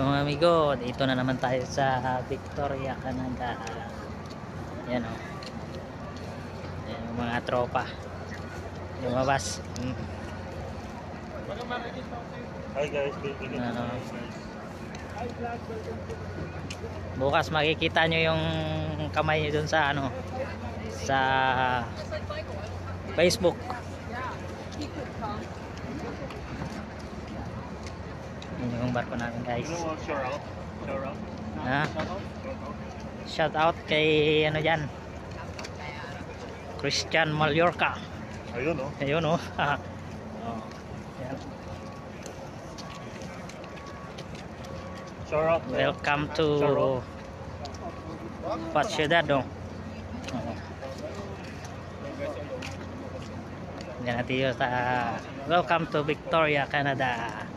Mga amigo, dito na naman tayo sa Victoria, Canada. Yan o. Yan yung mga tropa. Lumabas. Hi guys, Bukas makikita nyo yung kamay nyo dun sa ano, sa Facebook. Yun yung barko namin, guys. Ha? Shout out kay ano dyan, Christian Mallorca. Ayun oh. Ayun oh. Oh. Yan. Shout out. Welcome to Ciudad oh. Yan natin yun sa welcome to Victoria, Canada.